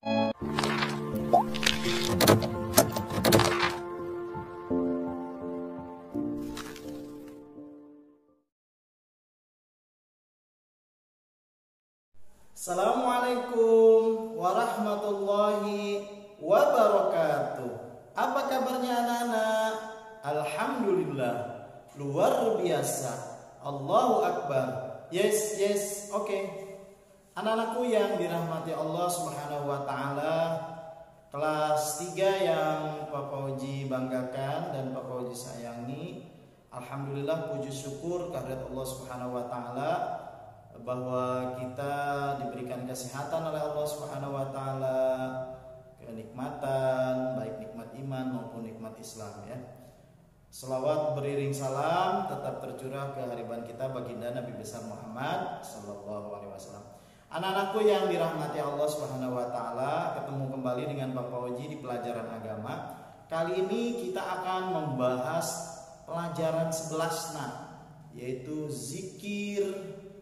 Assalamualaikum warahmatullahi wabarakatuh. Apa kabarnya anak-anak? Alhamdulillah, luar biasa. Allahu Akbar. Yes, oke. Anak-anakku yang dirahmati Allah Subhanahu wa taala, kelas 3 yang Papa Oji banggakan dan Papa Oji sayangi. Alhamdulillah, puji syukur kehadirat Allah Subhanahu wa taala bahwa kita diberikan kesehatan oleh Allah Subhanahu wa taala, kenikmatan baik nikmat iman maupun nikmat Islam ya. Selawat beriring salam tetap tercurah ke hariban kita baginda Nabi besar Muhammad sallallahu alaihi wasallam. Anak-anakku yang dirahmati Allah Subhanahu wa taala, ketemu kembali dengan Papa Oji di pelajaran agama. Kali ini kita akan membahas pelajaran 11 yaitu zikir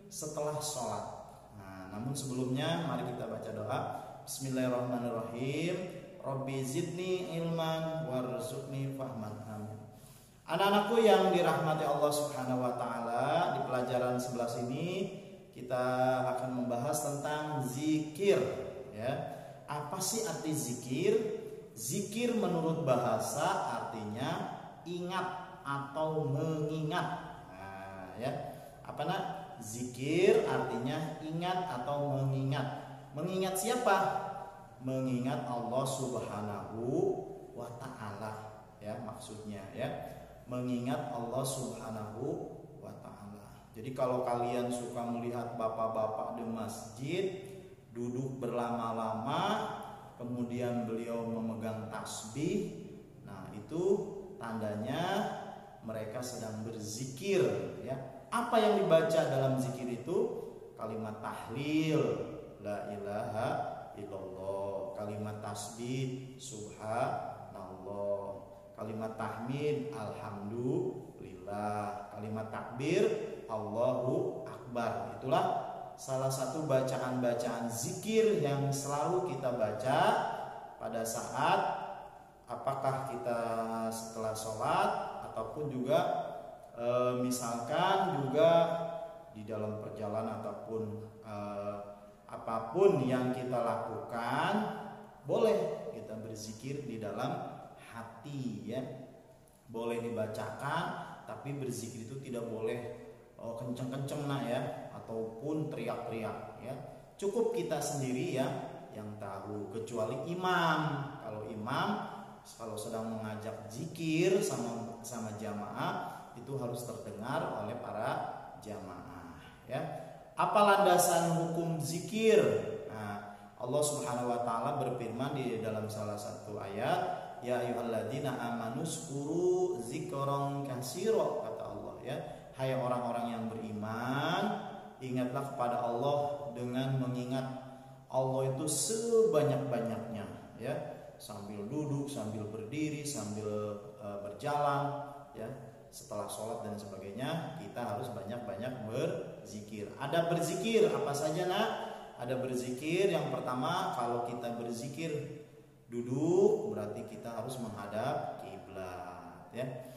setelah sholat. Nah, namun sebelumnya mari kita baca doa. Bismillahirrahmanirrahim. Rabbi zidni ilman warzuqni fahman. Amin. Anak-anakku yang dirahmati Allah Subhanahu wa taala, di pelajaran 11 ini kita akan membahas tentang zikir ya. Apa sih arti zikir? Zikir menurut bahasa artinya ingat atau mengingat. Nah, ya. Apa nak? Zikir artinya ingat atau mengingat. Mengingat siapa? Mengingat Allah Subhanahu wa taala ya, maksudnya ya. Mengingat Allah Subhanahu wa taala. Jadi kalau kalian suka melihat bapak-bapak di masjid duduk berlama-lama, kemudian beliau memegang tasbih, nah itu tandanya mereka sedang berzikir ya. Apa yang dibaca dalam zikir itu? Kalimat tahlil, la ilaha illallah. Kalimat tasbih, subhanallah. Kalimat tahmid, alhamdulillah. Kalimat takbir, Allahu Akbar. Itulah salah satu bacaan-bacaan zikir yang selalu kita baca pada saat apakah kita setelah sholat ataupun juga misalkan juga di dalam perjalanan ataupun apapun yang kita lakukan, boleh kita berzikir di dalam hati ya. Boleh dibacakan, tapi berzikir itu tidak boleh kenceng-kenceng nah ya, ataupun teriak-teriak ya. Cukup kita sendiri ya yang tahu, kecuali imam. Kalau imam kalau sedang mengajak zikir sama jamaah, itu harus terdengar oleh para jamaah ya. Apa landasan hukum zikir? Nah, Allah Subhanahu wa taala berfirman di dalam salah satu ayat, ya ayyuhalladzina amanu zkuru dzikran katsira, kata Allah ya. Hai orang-orang yang beriman, ingatlah kepada Allah dengan mengingat Allah itu sebanyak-banyaknya ya. Sambil duduk, sambil berdiri, sambil berjalan ya. Setelah sholat dan sebagainya, kita harus banyak-banyak berzikir. Ada berzikir apa saja nak? Ada berzikir yang pertama, kalau kita berzikir duduk berarti kita harus menghadap kiblat ya.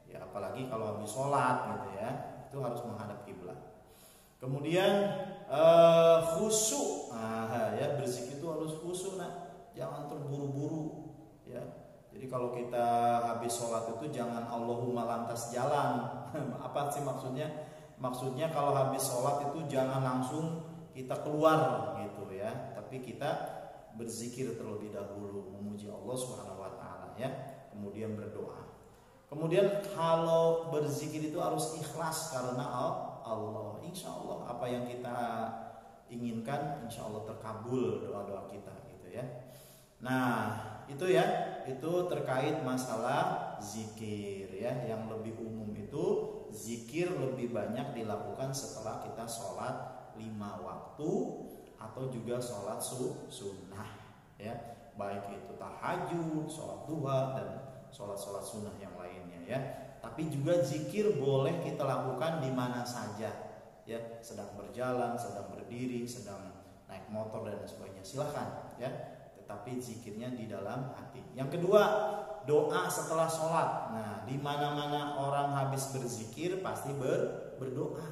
Ya apalagi kalau habis sholat gitu ya, itu harus menghadap kiblat. Kemudian khusyuk. Nah, ya berzikir itu harus khusyuk nak, jangan terburu-buru ya. Jadi kalau kita habis sholat itu jangan Allahumma lantas jalan. Apa sih maksudnya? Maksudnya kalau habis sholat itu jangan langsung kita keluar gitu ya. Tapi kita berzikir terlebih dahulu, memuji Allah Subhanahu wa taala ya. Kemudian berdoa. Kemudian kalau berzikir itu harus ikhlas karena Allah. Insya Allah apa yang kita inginkan insya Allah terkabul doa-doa kita gitu ya. Nah itu ya, itu terkait masalah zikir ya. Yang lebih umum itu zikir lebih banyak dilakukan setelah kita sholat 5 waktu atau juga sholat sunnah ya, baik itu tahajud, sholat duha dan sholat sunnah yang lainnya ya. Tapi juga zikir boleh kita lakukan di mana saja ya, sedang berjalan, sedang berdiri, sedang naik motor dan sebagainya, silahkan ya. tetapi zikirnya di dalam hati. Yang kedua, doa setelah sholat. Nah, di mana-mana orang habis berzikir pasti berdoa.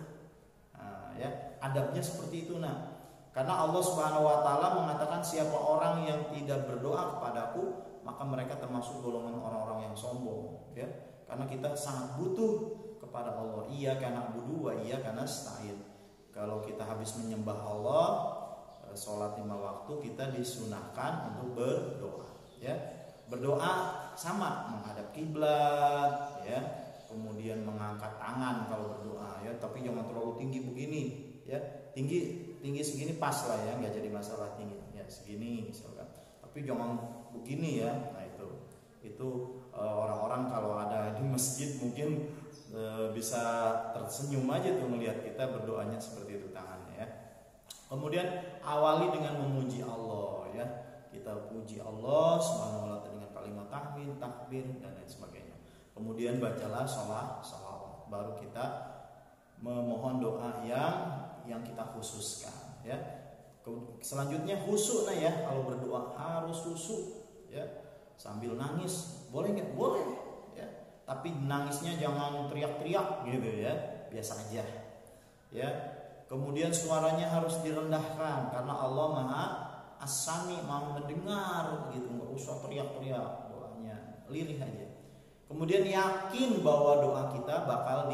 Nah, ya, adabnya seperti itu. Nah, karena Allah Subhanahu wa taala mengatakan siapa orang yang tidak berdoa kepadaku, maka mereka termasuk golongan orang-orang yang sombong, ya. Karena kita sangat butuh kepada Allah. Iyyaka na'budu wa iyyaka nasta'in. Kalau kita habis menyembah Allah, sholat 5 waktu, kita disunahkan untuk berdoa, ya. Berdoa sama menghadap kiblat, ya. Kemudian mengangkat tangan kalau berdoa, ya. Tapi jangan terlalu tinggi begini, ya. Tinggi segini pas lah, ya, nggak jadi masalah tinggi, ya, segini misalkan. Tapi jangan begini, ya. Nah itu orang-orang kalau ada di masjid mungkin bisa tersenyum aja tuh melihat kita berdoanya seperti itu tangannya, ya. Kemudian awali dengan memuji Allah, ya. Kita puji Allah Subhanahu wa taala dengan kalimat tahmid, takbir dan lain sebagainya. Kemudian bacalah sholawat. Baru kita memohon doa yang kita khususkan, ya. Selanjutnya khusyuk, nah, ya. Kalau berdoa harus khusyuk, ya. Sambil nangis boleh nggak? Boleh, ya. Tapi nangisnya jangan teriak-teriak gitu, ya. Biasa aja, ya. Kemudian suaranya harus direndahkan karena Allah Maha As-Sami, Maha mendengar gitu. Nggak usah teriak-teriak, doanya lirih aja. Kemudian yakin bahwa doa kita bakal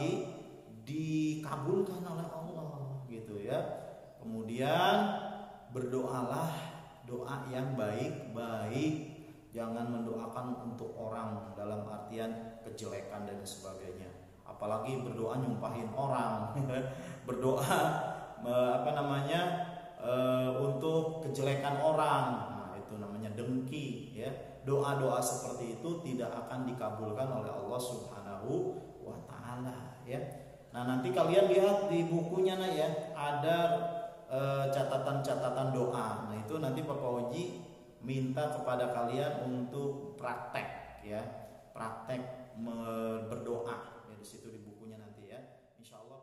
dikabulkan oleh Allah gitu, ya. Kemudian berdoalah doa yang baik-baik. Jangan mendoakan untuk orang dalam artian kejelekan dan sebagainya. Apalagi berdoa nyumpahin orang. Berdoa untuk kejelekan orang. Nah, itu namanya dengki, ya. Doa-doa seperti itu tidak akan dikabulkan oleh Allah Subhanahu wa taala, ya. Nah, nanti kalian lihat di bukunya, nah, ya, ada catatan-catatan doa. Nah, itu nanti Bapak Oji minta kepada kalian untuk praktek, ya. Praktek berdoa, ya, di situ di bukunya nanti, ya. Insyaallah.